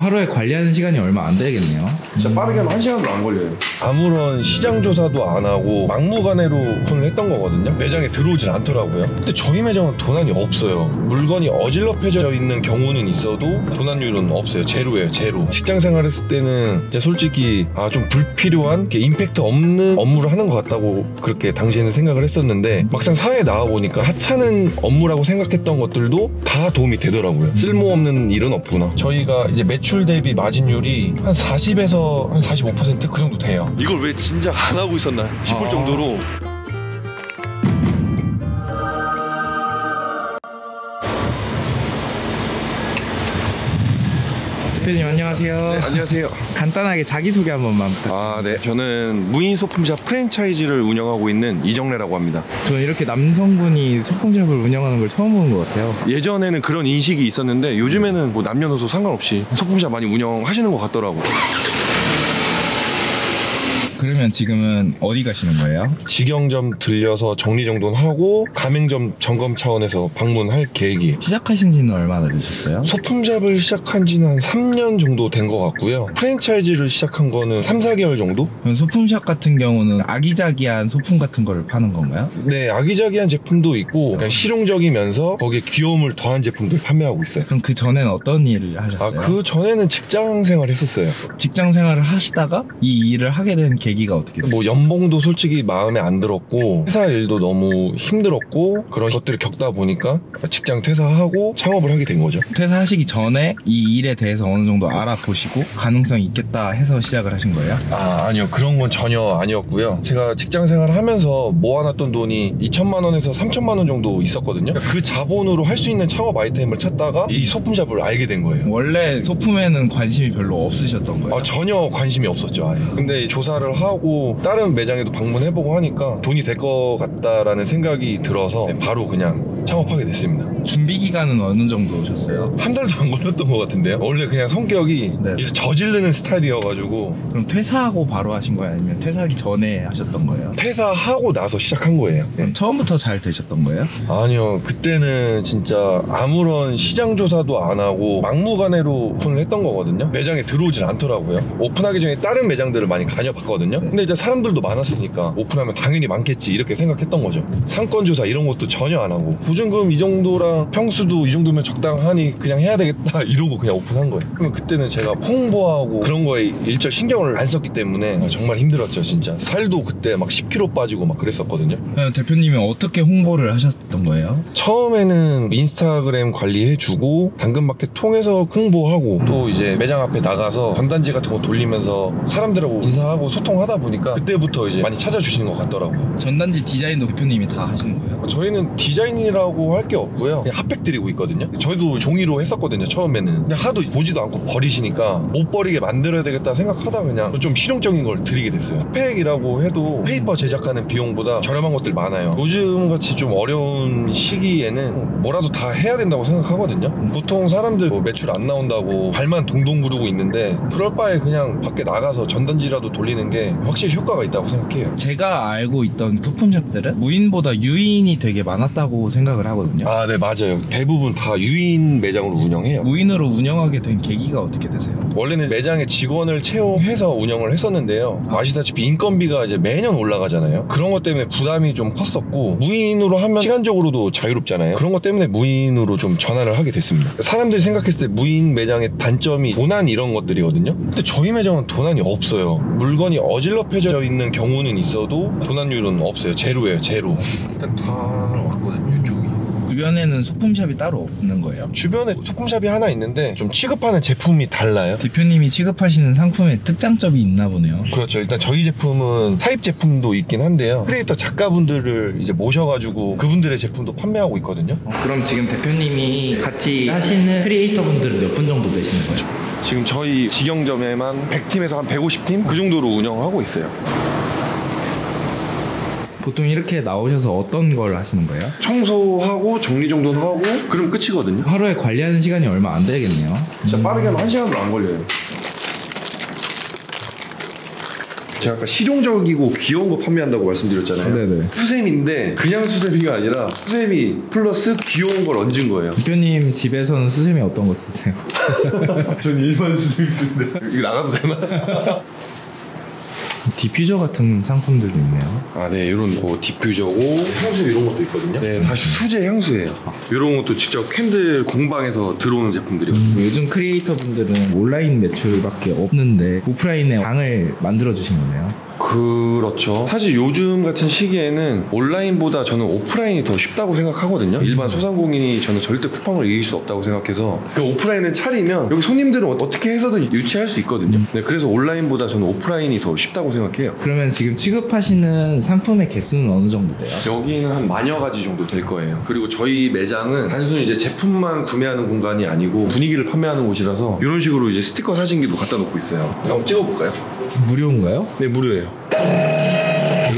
하루에 관리하는 시간이 얼마 안 되겠네요. 진짜 빠르게 하면 1시간도 안 걸려요. 아무런 시장 조사도 안 하고 막무가내로 오픈을 했던 거거든요. 매장에 들어오진 않더라고요. 근데 저희 매장은 도난이 없어요. 물건이 어질러펴져 있는 경우는 있어도 도난율은 없어요. 제로예요, 제로. 직장 생활했을 때는 진짜 솔직히 좀 불필요한 임팩트 없는 업무를 하는 것 같다고 그렇게 당시에는 생각을 했었는데, 막상 사회에 나와보니까 하찮은 업무라고 생각했던 것들도 다 도움이 되더라고요. 쓸모없는 일은 없구나. 저희가 이제 매출 대비 마진율이 한 40에서 한 45% 그 정도 돼요. 이걸 왜 진작 안 하고 있었나 싶을 정도로. 대표님 안녕하세요. 네, 안녕하세요. 간단하게 자기소개 한 번만 부탁드립니다. 네. 저는 무인 소품샵 프랜차이즈를 운영하고 있는 이정래라고 합니다. 저는 이렇게 남성분이 소품샵을 운영하는 걸 처음 보는 것 같아요. 예전에는 그런 인식이 있었는데 요즘에는 뭐 남녀노소 상관없이 소품샵 많이 운영하시는 것 같더라고요. 그러면 지금은 어디 가시는 거예요? 직영점 들려서 정리정돈하고 가맹점 점검 차원에서 방문할 계획이에요. 시작하신 지는 얼마나 되셨어요? 소품샵을 시작한 지는 한 3년 정도 된 것 같고요. 프랜차이즈를 시작한 거는 3, 4개월 정도? 그럼 소품샵 같은 경우는 아기자기한 소품 같은 거를 파는 건가요? 네, 아기자기한 제품도 있고 그냥 실용적이면서 거기에 귀여움을 더한 제품들 판매하고 있어요. 그럼 그 전에는 어떤 일을 하셨어요? 그 전에는 직장 생활 했었어요. 직장 생활을 하시다가 이 일을 하게 된 계기가 어떻게 돼요? 뭐 연봉도 솔직히 마음에 안 들었고 회사 일도 너무 힘들었고 그런 것들을 겪다 보니까 직장 퇴사하고 창업을 하게 된 거죠. 퇴사하시기 전에 이 일에 대해서 어느 정도 알아보시고 가능성이 있겠다 해서 시작을 하신 거예요? 아니요, 그런 건 전혀 아니었고요. 제가 직장 생활을 하면서 모아놨던 돈이 2천만 원에서 3천만 원 정도 있었거든요. 그 자본으로 할 수 있는 창업 아이템을 찾다가 이 소품샵을 알게 된 거예요. 원래 소품에는 관심이 별로 없으셨던 거예요? 전혀 관심이 없었죠, 아예. 근데 조사를 하고 다른 매장에도 방문해보고 하니까 돈이 될 것 같다라는 생각이 들어서 바로 그냥 창업하게 됐습니다. 준비 기간은 어느 정도셨어요? 한 달도 안 걸렸던 것 같은데요. 원래 그냥 성격이 이렇게 저지르는 스타일이어가지고. 그럼 퇴사하고 바로 하신 거예요? 아니면 퇴사하기 전에 하셨던 거예요? 퇴사하고 나서 시작한 거예요. 그럼 처음부터 잘 되셨던 거예요? 아니요, 그때는 진짜 아무런 시장 조사도 안 하고 막무가내로 오픈을 했던 거거든요. 매장에 들어오질 않더라고요. 오픈하기 전에 다른 매장들을 많이 다녀봤거든요. 근데 이제 사람들도 많았으니까 오픈하면 당연히 많겠지 이렇게 생각했던 거죠. 상권 조사 이런 것도 전혀 안 하고 보증금 이 정도랑 평수도 이 정도면 적당하니 그냥 해야 되겠다 이러고 그냥 오픈한 거예요. 그럼 그때는 제가 홍보하고 그런 거에 일절 신경을 안 썼기 때문에 정말 힘들었죠. 진짜 살도 그때 막 10kg 빠지고 막 그랬었거든요. 대표님이 어떻게 홍보를 하셨던 거예요? 처음에는 인스타그램 관리해주고 당근마켓 통해서 홍보하고 또 이제 매장 앞에 나가서 전단지 같은 거 돌리면서 사람들하고 인사하고 소통하다 보니까 그때부터 이제 많이 찾아주시는 것 같더라고요. 전단지 디자인도 대표님이 다 하시는 거예요? 저희는 디자인이라고 할 게 없고요. 그냥 핫팩 드리고 있거든요. 저희도 종이로 했었거든요, 처음에는. 근데 하도 보지도 않고 버리시니까 못 버리게 만들어야 되겠다 생각하다 그냥 좀 실용적인 걸 드리게 됐어요. 핫팩이라고 해도 페이퍼 제작하는 비용보다 저렴한 것들 많아요. 요즘같이 좀 어려운 시기에는 뭐라도 다 해야 된다고 생각하거든요. 보통 사람들 뭐 매출 안 나온다고 발만 동동 구르고 있는데 그럴 바에 그냥 밖에 나가서 전단지라도 돌리는 게 확실히 효과가 있다고 생각해요. 제가 알고 있던 소품샵들은 무인보다 유인이 되게 많았다고 생각을 하거든요. 네, 맞아요. 대부분 다 유인 매장으로 운영해요. 무인으로 운영하게 된 계기가 어떻게 되세요? 원래는 매장에 직원을 채용해서 운영을 했었는데요. 아시다시피 인건비가 이제 매년 올라가잖아요. 그런 것 때문에 부담이 좀 컸었고 무인으로 하면 시간적으로도 자유롭잖아요. 그런 것 때문에 무인으로 좀 전환을 하게 됐습니다. 사람들이 생각했을 때 무인 매장의 단점이 도난 이런 것들이거든요. 근데 저희 매장은 도난이 없어요. 물건이 어질러펴져 있는 경우는 있어도 도난율은 없어요. 제로예요, 제로. 일단 다 왔거든요, 이쪽이. 주변에는 소품샵이 따로 없는 거예요? 주변에 소품샵이 하나 있는데 좀 취급하는 제품이 달라요. 대표님이 취급하시는 상품에 특장점이 있나 보네요. 그렇죠. 일단 저희 제품은 타입 제품도 있긴 한데요. 크리에이터 작가분들을 이제 모셔가지고 그분들의 제품도 판매하고 있거든요. 그럼 지금 대표님이 같이 하시는 크리에이터 분들은 몇 분 정도 되시는 거죠? 지금 저희 직영점에만 100팀에서 한 150팀 그 정도로 운영하고 있어요. 보통 이렇게 나오셔서 어떤 걸 하시는 거예요? 청소하고 정리정돈하고 그럼 끝이거든요. 하루에 관리하는 시간이 얼마 안 되겠네요. 진짜 빠르게 하면 1시간도 안 걸려요. 제가 아까 실용적이고 귀여운 거 판매한다고 말씀드렸잖아요. 네네. 수세미인데 그냥 수세미가 아니라 수세미 플러스 귀여운 걸 얹은 거예요. 대표님 집에서는 수세미 어떤 거 쓰세요? 전 일반 스윙스인데 이거 나가도 되나? 디퓨저 같은 상품들도 있네요. 아, 네, 이런 뭐 디퓨저고 향수 이런 것도 있거든요. 네, 다시 수제 향수예요. 이런 것도 직접 캔들 공방에서 들어오는 제품들이거든요. 요즘 크리에이터 분들은 온라인 매출밖에 없는데 오프라인에 방을 만들어 주신 거네요. 그렇죠. 사실 요즘 같은 시기에는 온라인보다 저는 오프라인이 더 쉽다고 생각하거든요. 일반 소상공인이 저는 절대 쿠팡을 이길 수 없다고 생각해서 그 오프라인을 차리면 여기 손님들은 어떻게 해서든 유치할 수 있거든요. 네, 그래서 온라인보다 저는 오프라인이 더 쉽다고 생각해요. 그러면 지금 취급하시는 상품의 개수는 어느 정도 돼요? 여기는 한 10,000여 가지 정도 될 거예요. 그리고 저희 매장은 단순히 이제 제품만 구매하는 공간이 아니고 분위기를 판매하는 곳이라서 이런 식으로 이제 스티커 사진기도 갖다 놓고 있어요. 한번 찍어볼까요? 무료인가요? 네, 무료예요.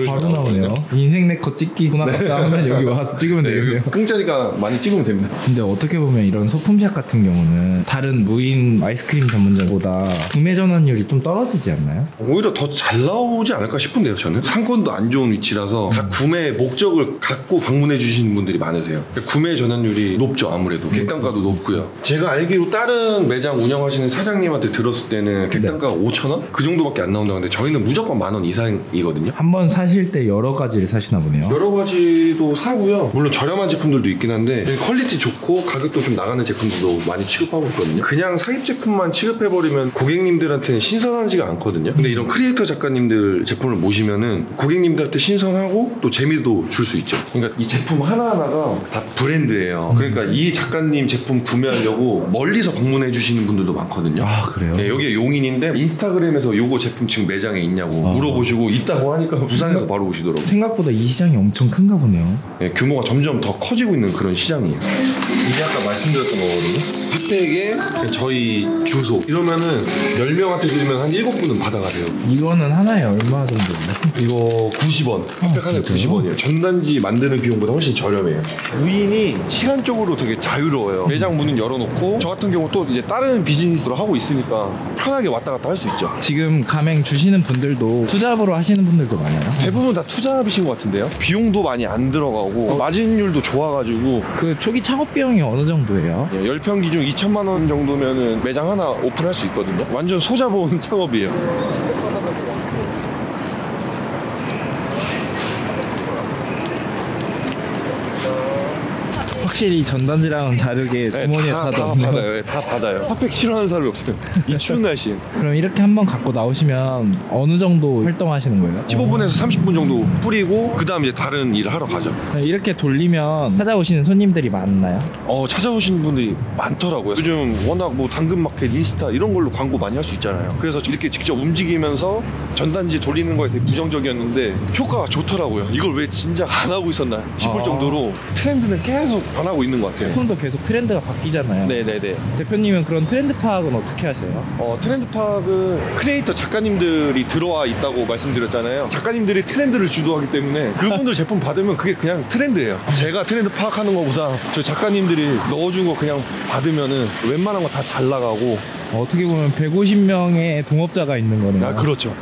바로 나오네요. 인생 내 거 찍기 구나갔다 하면 여기 와서 찍으면 되겠네요. 공짜니까 많이 찍으면 됩니다. 근데 어떻게 보면 이런 소품샵 같은 경우는 다른 무인 아이스크림 전문점보다 구매 전환율이 좀 떨어지지 않나요? 오히려 더 잘 나오지 않을까 싶은데요. 저는 상권도 안 좋은 위치라서 다 구매 목적을 갖고 방문해 주시는 분들이 많으세요. 구매 전환율이 높죠. 아무래도 객단가도 높고요. 제가 알기로 다른 매장 운영하시는 사장님한테 들었을 때는 객단가가 5,000원? 그 정도밖에 안 나온다고 하는데 저희는 무조건 10,000원 이상이거든요. 한 번 사실 때 여러 가지를 사시나 보네요. 여러 가지도 사고요. 물론 저렴한 제품들도 있긴 한데 퀄리티 좋고 가격도 좀 나가는 제품들도 많이 취급하고 있거든요. 그냥 사입 제품만 취급해버리면 고객님들한테는 신선하지가 않거든요. 근데 이런 크리에이터 작가님들 제품을 모시면은 고객님들한테 신선하고 또 재미도 줄 수 있죠. 그러니까 이 제품 하나하나가 다 브랜드예요. 그러니까 이 작가님 제품 구매하려고 멀리서 방문해 주시는 분들도 많거든요. 아, 그래요? 네, 여기가 용인인데 인스타그램에서 요거 제품 지금 매장에 있냐고 물어보시고 있다고 하니까 부산에서 바로 오시더라고요. 생각보다 이 시장이 엄청 큰가 보네요. 네, 규모가 점점 더 커지고 있는 그런 시장이에요. 이게 아까 말씀드렸던 거거든요. 핫팩에 저희 주소 이러면은 10명한테 드리면 한 7분은 받아가세요. 이거는 하나에 얼마 정도인데? 이거 90원. 핫팩 하나에 90원이에요. 전단지 만드는 비용보다 훨씬 저렴해요. 무인이 시간적으로 되게 자유로워요. 매장 문은 열어놓고 저 같은 경우 또 이제 다른 비즈니스로 하고 있으니까 편하게 왔다 갔다 할 수 있죠. 지금 가맹 주시는 분들도 투잡으로 하시는 분들도 많아요. 대부분 다 투자비신 것 같은데요. 비용도 많이 안 들어가고 마진율도 좋아가지고 그 초기 창업 비용이 어느 정도예요? 10평 기준 2천만 원 정도면은 매장 하나 오픈할 수 있거든요. 완전 소자본 창업이에요. 확실히 전단지랑은 다르게 주머니에 다 사도 받아요. 네, 다 받아요. 핫팩 싫어하는 사람이 없어요. 이 추운 날씨에. 그럼 이렇게 한번 갖고 나오시면 어느 정도 활동하시는 거예요? 15분에서 30분 정도 뿌리고 그 다음 이제 다른 일을 하러 가죠. 이렇게 돌리면 찾아오시는 손님들이 많나요? 찾아오시는 분들이 많더라고요. 요즘 워낙 뭐 당근마켓, 인스타 이런 걸로 광고 많이 할 수 있잖아요. 그래서 이렇게 직접 움직이면서 전단지 돌리는 거에 되게 부정적이었는데 효과가 좋더라고요. 이걸 왜 진작 안 하고 있었나 싶을 정도로 트렌드는 계속 변하고 있는 것 같아요. 조금 더 계속 트렌드가 바뀌잖아요. 네네네. 대표님은 그런 트렌드 파악은 어떻게 하세요? 트렌드 파악은 크리에이터 작가님들이 들어와 있다고 말씀드렸잖아요. 작가님들이 트렌드를 주도하기 때문에 그분들 제품 받으면 그게 그냥 트렌드예요. 제가 트렌드 파악하는 것보다 저 작가님들이 넣어준 거 그냥 받으면은 웬만한 거 다 잘 나가고. 어떻게 보면 150명의 동업자가 있는 거네요. 그렇죠.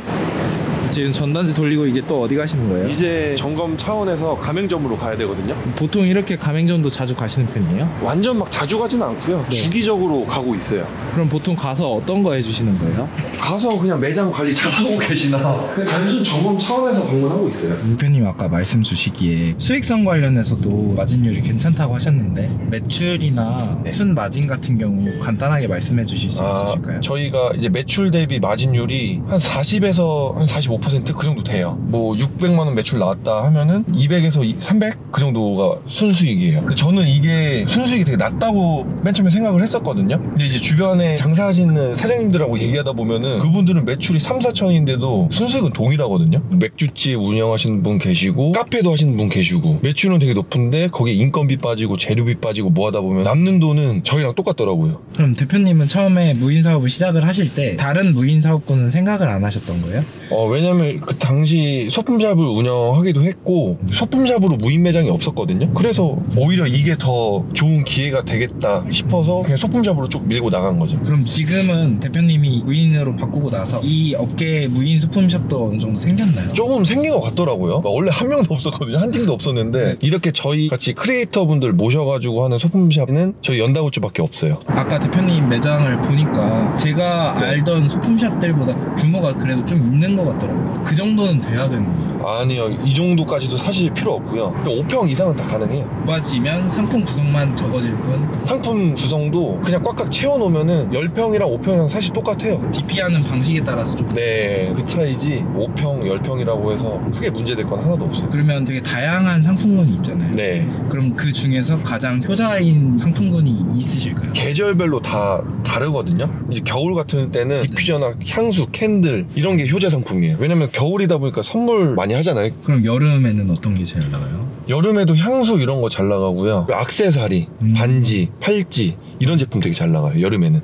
지금 전단지 돌리고 이제 또 어디 가시는 거예요? 이제 점검 차원에서 가맹점으로 가야 되거든요. 보통 이렇게 가맹점도 자주 가시는 편이에요? 완전 막 자주 가지는 않고요. 네. 주기적으로 가고 있어요. 그럼 보통 가서 어떤 거 해주시는 거예요? 가서 그냥 매장 관리 잘하고 계시나 그냥 단순 점검 차원에서 방문하고 있어요. 대표님 아까 말씀 주시기에 수익성 관련해서도 마진율이 괜찮다고 하셨는데 매출이나 순 마진 같은 경우 간단하게 말씀해 주실 수 있으실까요? 저희가 이제 매출 대비 마진율이 한 40에서 한 45% 그 정도 돼요. 뭐 600만 원 매출 나왔다 하면은 200에서 300 그 정도가 순수익이에요. 근데 저는 이게 순수익이 되게 낮다고 맨 처음에 생각을 했었거든요. 근데 이제 주변에 장사하시는 사장님들하고 얘기하다 보면은 그분들은 매출이 3, 4천인데도 순수익은 동일하거든요. 맥주집 운영하시는 분 계시고 카페도 하시는 분 계시고 매출은 되게 높은데 거기에 인건비 빠지고 재료비 빠지고 뭐 하다 보면 남는 돈은 저희랑 똑같더라고요. 그럼 대표님은 처음에 무인 사업을 시작을 하실 때 다른 무인 사업군은 생각을 안 하셨던 거예요? 왜냐면 그 당시 소품샵을 운영하기도 했고 소품샵으로 무인 매장이 없었거든요. 그래서 오히려 이게 더 좋은 기회가 되겠다 싶어서 그냥 소품샵으로 쭉 밀고 나간 거죠. 거죠. 그럼 지금은 대표님이 무인으로 바꾸고 나서 이 업계에 무인 소품샵도 어느 정도 생겼나요? 조금 생긴 것 같더라고요. 원래 한 명도 없었거든요. 한 팀도 없었는데 이렇게 저희 같이 크리에이터 분들 모셔가지고 하는 소품샵은 저희 연다굿즈밖에 없어요. 아까 대표님 매장을 보니까 제가 알던 소품샵들보다 규모가 그래도 좀 있는 것 같더라고요. 그 정도는 돼야 되는 거예요. 아니요, 이 정도까지도 사실 필요 없고요. 5평 이상은 다 가능해요. 모아지면 상품 구성만 적어질 뿐. 상품 구성도 그냥 꽉꽉 채워놓으면은 10평이랑 5평이랑 사실 똑같아요. DP하는 방식에 따라서 좀. 네, 그 차이지 5평, 10평이라고 해서 크게 문제될 건 하나도 없어요. 그러면 되게 다양한 상품군이 있잖아요. 네, 그럼 그 중에서 가장 효자인 상품군이 있으실까요? 계절별로 다 다르거든요. 이제 겨울 같은 때는 디퓨저나 향수, 캔들 이런 게 효자 상품이에요. 왜냐면 겨울이다 보니까 선물 많이 하잖아요. 그럼 여름에는 어떤 게 제일 나가요? 여름에도 향수 이런 거 잘 나가고요. 액세서리, 반지, 팔찌 이런 제품 되게 잘 나가요. 여름에는.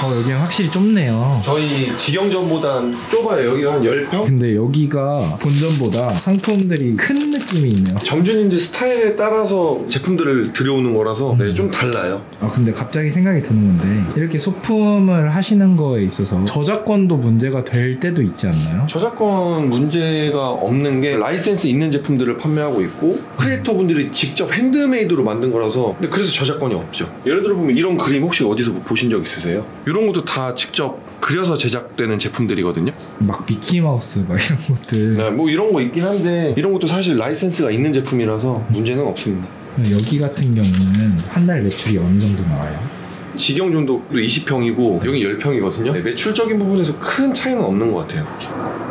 여기는 확실히 좁네요. 저희 직영점보단 좁아요. 여기가 한 10평? 근데 여기가 본점보다 상품들이 큰 느낌이 있네요. 점주님들 스타일에 따라서 제품들을 들여오는 거라서 네, 좀 달라요. 근데 갑자기 생각이 드는 건데 이렇게 소품을 하시는 거에 있어서 저작권도 문제가 될 때도 있지 않나요? 저작권 문제가 없는 게 라이센스 있는 제품들을 판매하고 있고 크리에이터 분들이 직접 핸드메이드로 만든 거라서 근데 그래서 저작권이 없죠. 예를 들어 보면 이런 그림 혹시 어디서 보신 적 있으세요? 이런 것도 다 직접 그려서 제작되는 제품들이거든요. 막 미키마우스 막 이런 것들. 네, 뭐 이런 거 있긴 한데 이런 것도 사실 라이센스가 있는 제품이라서 문제는 없습니다. 여기 같은 경우는 한 달 매출이 어느 정도 나와요? 직영점도 20평이고 여기 10평이거든요. 네, 매출적인 부분에서 큰 차이는 없는 것 같아요.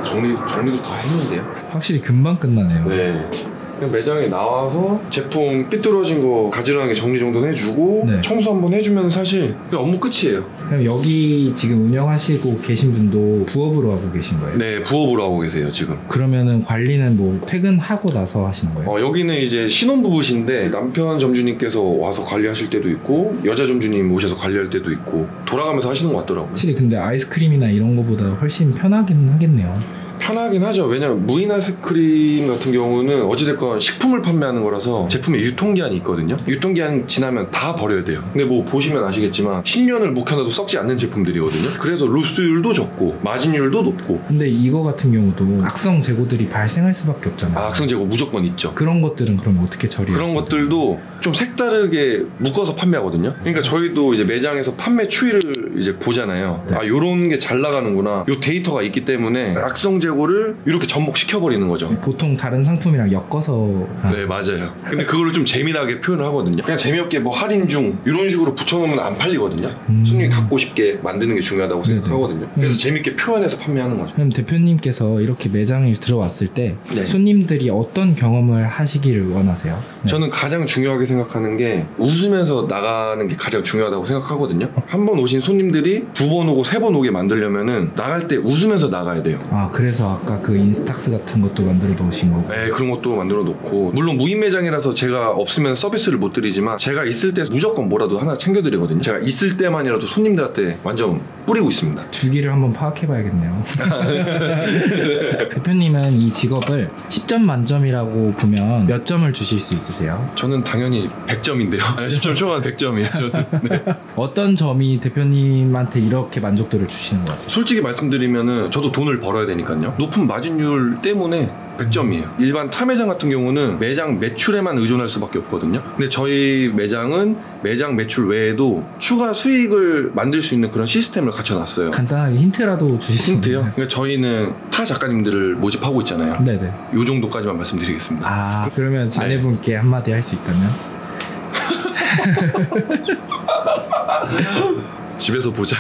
정리도 다 했는데요. 확실히 금방 끝나네요. 네. 그냥 매장에 나와서 제품 삐뚤어진 거 가지런하게 정리 정돈 해주고 네. 청소 한번 해주면 사실 그냥 업무 끝이에요. 그럼 여기 지금 운영하시고 계신 분도 부업으로 하고 계신 거예요? 네, 부업으로 하고 계세요 지금. 그러면은 관리는 뭐 퇴근하고 나서 하시는 거예요? 여기는 이제 신혼부부신데 남편 점주님께서 와서 관리하실 때도 있고 여자 점주님 오셔서 관리할 때도 있고 돌아가면서 하시는 것 같더라고요. 확실히 근데 아이스크림이나 이런 거보다 훨씬 편하긴 하겠네요. 편하긴 하죠. 왜냐면 무인 아이스크림 같은 경우는 어찌됐건 식품을 판매하는 거라서 제품에 유통기한이 있거든요. 유통기한 지나면 다 버려야 돼요. 근데 뭐 보시면 아시겠지만 10년을 묵혀놔도 썩지 않는 제품들이거든요. 그래서 로스율도 적고 마진율도 높고. 근데 이거 같은 경우도 악성 재고들이 발생할 수밖에 없잖아요. 악성 재고 무조건 있죠. 그런 것들은 그럼 어떻게 처리해요? 그런 것들도 좀 색다르게 묶어서 판매하거든요. 그러니까 저희도 이제 매장에서 판매 추이를 이제 보잖아요. 네. 요런 게 잘 나가는구나. 요 데이터가 있기 때문에 악성 재고를 이렇게 접목시켜버리는 거죠. 보통 다른 상품이랑 엮어서 네, 맞아요. 근데 그거를 좀 재미나게 표현을 하거든요. 그냥 재미없게 뭐 할인 중 이런 식으로 붙여놓으면 안 팔리거든요. 손님이 갖고 싶게 만드는 게 중요하다고 네네. 생각하거든요. 그래서 재밌게 표현해서 판매하는 거죠. 그럼 대표님께서 이렇게 매장에 들어왔을 때 네. 손님들이 어떤 경험을 하시기를 원하세요? 네. 저는 가장 중요하게 생각하는 게 웃으면서 나가는 게 가장 중요하다고 생각하거든요. 한 번 오신 손님들이 2번 오고 3번 오게 만들려면은 나갈 때 웃으면서 나가야 돼요. 그래서 아까 그 인스탁스 같은 것도 만들어 놓으신 거고. 네, 그런 것도 만들어 놓고 물론 무인 매장이라서 제가 없으면 서비스를 못 드리지만 제가 있을 때 무조건 뭐라도 하나 챙겨드리거든요. 제가 있을 때만이라도 손님들한테 완전 뿌리고 있습니다. 주기를 한번 파악해 봐야겠네요. 대표님은 이 직업을 10점 만점이라고 보면 몇 점을 주실 수 있으세요? 저는 당연히 100점인데요. 10점 초반 100점이에요. 저는. 네. 어떤 점이 대표님한테 이렇게 만족도를 주시는 것 같아요? 솔직히 말씀드리면은 저도 돈을 벌어야 되니까요. 높은 마진율 때문에 100점이에요. 일반 타 매장 같은 경우는 매장 매출에만 의존할 수밖에 없거든요. 근데 저희 매장은 매장 매출 외에도 추가 수익을 만들 수 있는 그런 시스템을 갖춰놨어요. 간단하게 힌트라도 주실 수 힌트요? 있나요? 그러니까 저희는 타 작가님들을 모집하고 있잖아요. 네네. 요 정도까지만 말씀드리겠습니다. 그러면 아내분께 한마디 할 수 있다면? 집에서 보자.